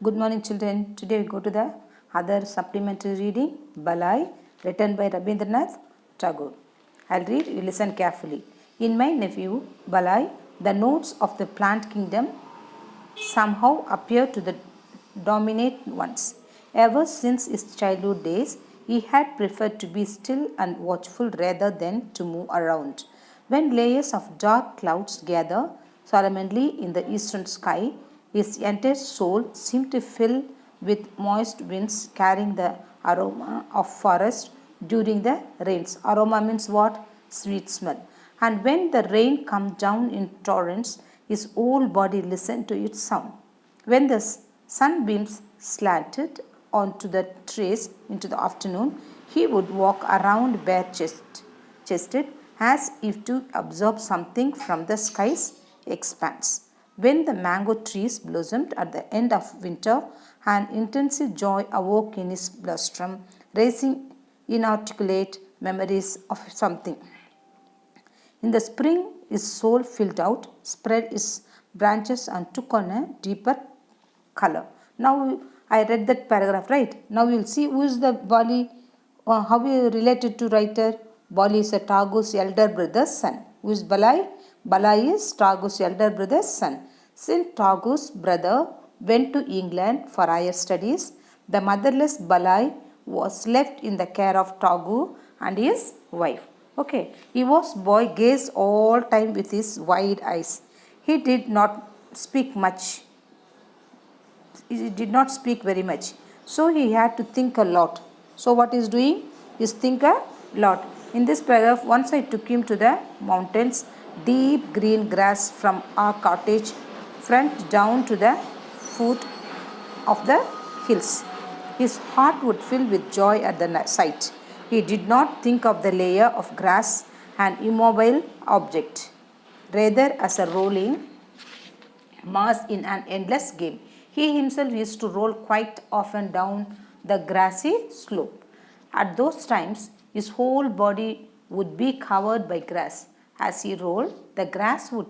Good morning, children. Today we go to the other supplementary reading, Balai, written by Rabindranath Tagore. I'll read, you listen carefully. In my nephew, Balai, the notes of the plant kingdom somehow appear to the dominate ones. Ever since his childhood days, he had preferred to be still and watchful rather than to move around. When layers of dark clouds gather solemnly in the eastern sky, his entire soul seemed to fill with moist winds carrying the aroma of forest during the rains. Aroma means what? Sweet smell. And when the rain comes down in torrents, his whole body listened to its sound. When the sunbeams slanted onto the trees into the afternoon, he would walk around chested as if to absorb something from the sky's expanse. When the mango trees blossomed at the end of winter, an intense joy awoke in his bosom, raising inarticulate memories of something. In the spring, his soul filled out, spread its branches, and took on a deeper color. Now, I read that paragraph, right? Now, you will see who is the Bali, how he related to writer. Bali is a Tagore's elder brother's son. Who is Balai? Balai is Tagore's elder brother's son. Since Tagore's brother went to England for higher studies, the motherless Balai was left in the care of Tagore and his wife. Okay, he was boy gazed all time with his wide eyes. He did not speak much. He did not speak very much. So he had to think a lot. So what he's doing is think a lot. In this paragraph, once I took him to the mountains, deep green grass from our cottage front down to the foot of the hills. His heart would fill with joy at the sight. He did not think of the layer of grass, an immobile object, rather as a rolling mass in an endless game. He himself used to roll quite often down the grassy slope. At those times, his whole body would be covered by grass. As he rolled, the grass would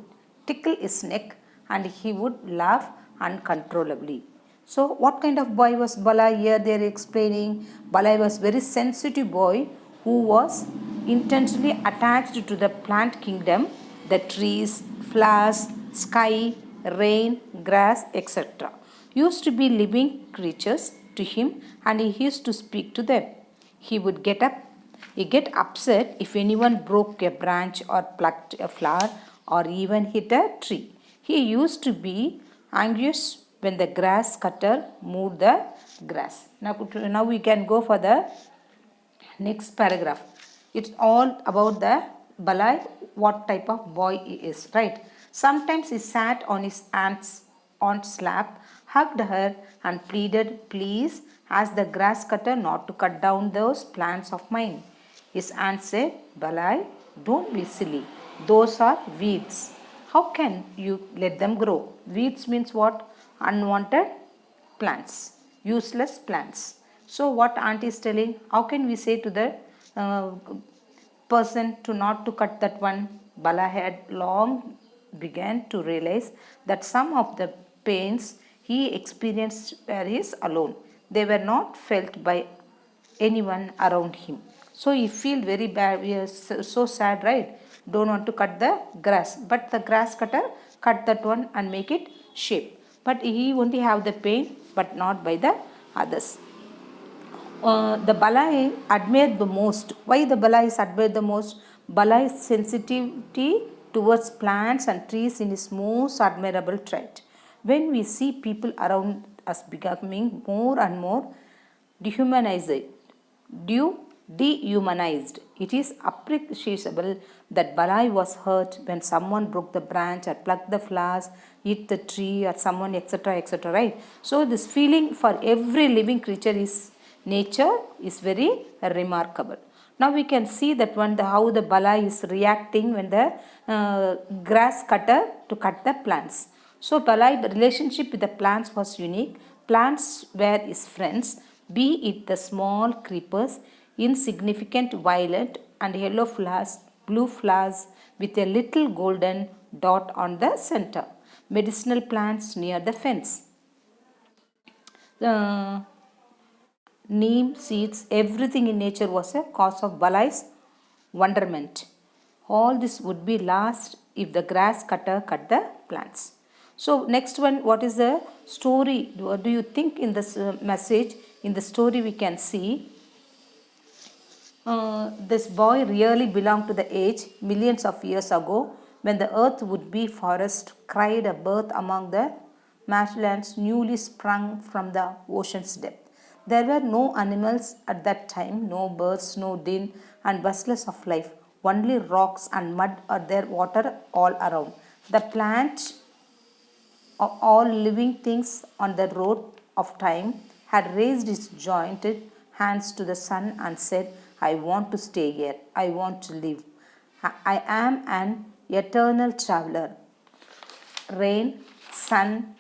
tickle his neck and he would laugh uncontrollably. So, what kind of boy was Balai here? They are explaining. Balai was very sensitive boy who was intensely attached to the plant kingdom, the trees, flowers, sky, rain, grass, etc. Used to be living creatures to him, and he used to speak to them. He would get upset if anyone broke a branch or plucked a flower or even hit a tree. He used to be anxious when the grass cutter moved the grass. Now we can go for the next paragraph. It's all about the Balai, what type of boy he is, right? Sometimes he sat on his aunt's lap, hugged her and pleaded, please, ask the grass cutter not to cut down those plants of mine. His aunt said, Balai, don't be silly. Those are weeds. How can you let them grow? Weeds means what? Unwanted plants, useless plants. So what aunt is telling, how can we say to the person to not to cut that one? Bala had long began to realize that some of the pains he experienced were his alone. They were not felt by anyone around him. So he feel very bad. We are so sad, right? Don't want to cut the grass, but the grass cutter cut that one and make it shape. But he only have the pain, but not by the others. The Balai admired the most. Why the Balai is admired the most? Balai's sensitivity towards plants and trees in his most admirable trait. When we see people around us becoming more and more dehumanized, dehumanized, it is appreciable that Balai was hurt when someone broke the branch or plucked the flowers, hit the tree or someone, etc., etc., right? So this feeling for every living creature is nature is very remarkable. Now we can see that how the Balai is reacting when the grass cutter to cut the plants. So Balai relationship with the plants was unique. Plants were his friends, be it the small creepers, insignificant violet and yellow flowers, blue flowers with a little golden dot on the center, medicinal plants near the fence, neem seeds, everything in nature was a cause of Balai's wonderment. All this would be lost if the grass cutter cut the plants. So next one, what is the story? What do you think in this message? In the story we can see this boy really belonged to the age millions of years ago when the earth would be forest, cried a birth among the marshlands newly sprung from the ocean's depth. There were no animals at that time, no birds, no din and bustlers of life, only rocks and mud or their water all around. The plant all living things on the road of time had raised its jointed hands to the sun and said, I want to stay here. I want to live. I am an eternal traveler. Rain, sun,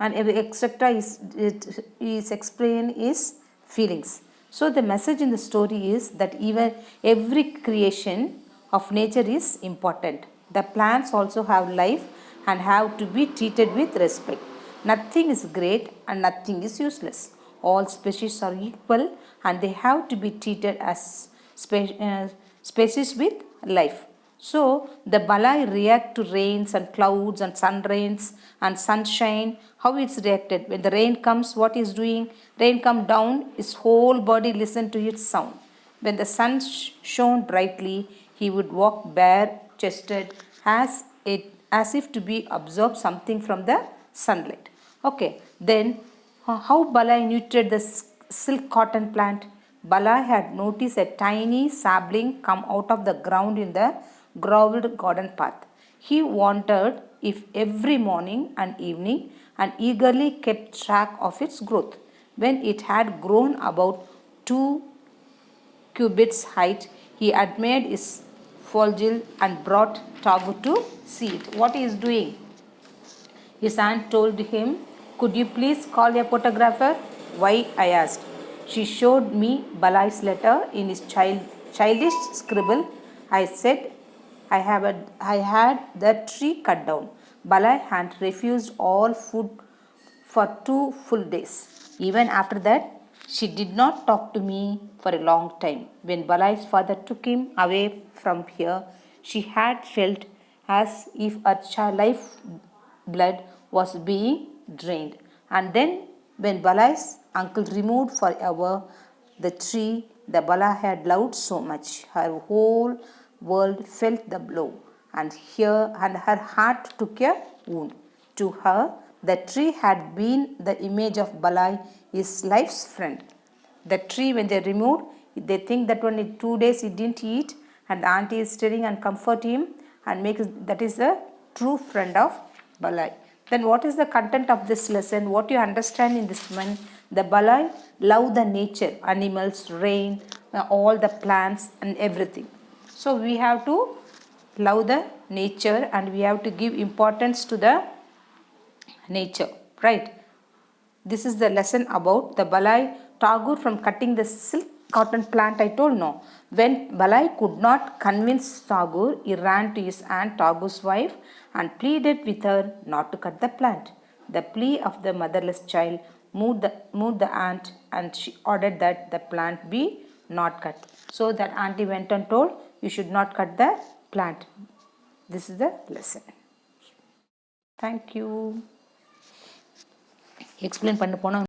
and etc. is explain his feelings. So the message in the story is that even every creation of nature is important. The plants also have life and have to be treated with respect. Nothing is great and nothing is useless. All species are equal and they have to be treated as species with life. So the balai react to rains and clouds and sun rains and sunshine. How it's reacted when the rain comes? What is doing? Rain come down. His whole body listen to its sound. When the sun shone brightly, he would walk bare chested as if to be absorb something from the sunlight. Okay. Then how Balai nurtured the silk cotton plant? Balai had noticed a tiny sapling come out of the ground in the gravelled garden path. He wondered if every morning and evening and eagerly kept track of its growth. When it had grown about 2 cubits height, he admired its foliage and brought Tagu to see it. What he is doing? His aunt told him, could you please call a photographer? Why? I asked. She showed me Balai's letter in his childish scribble. I said, I had the tree cut down. Balai had refused all food for 2 full days. Even after that, she did not talk to me for a long time. When Balai's father took him away from here, she had felt as if her life blood was being drained. And then, when Balai's uncle removed forever the tree the Bala had loved so much, her whole world felt the blow, and her heart took a wound. To her, the tree had been the image of Balai, his life's friend. The tree, when they removed, they think that only 2 days he didn't eat, and the auntie is stirring and comfort him and makes that is the true friend of Balai. Then what is the content of this lesson? What you understand in this one? The Balai love the nature, animals, rain, all the plants and everything. So we have to love the nature and we have to give importance to the nature, right? This is the lesson about the Balai Tagore from cutting the silk cotton plant I told no. When Balai could not convince Tagore, he ran to his aunt Tagore's wife and pleaded with her not to cut the plant. The plea of the motherless child moved the aunt and she ordered that the plant be not cut. So that auntie went and told you should not cut the plant. This is the lesson. Thank you. Explain பண்ண போனா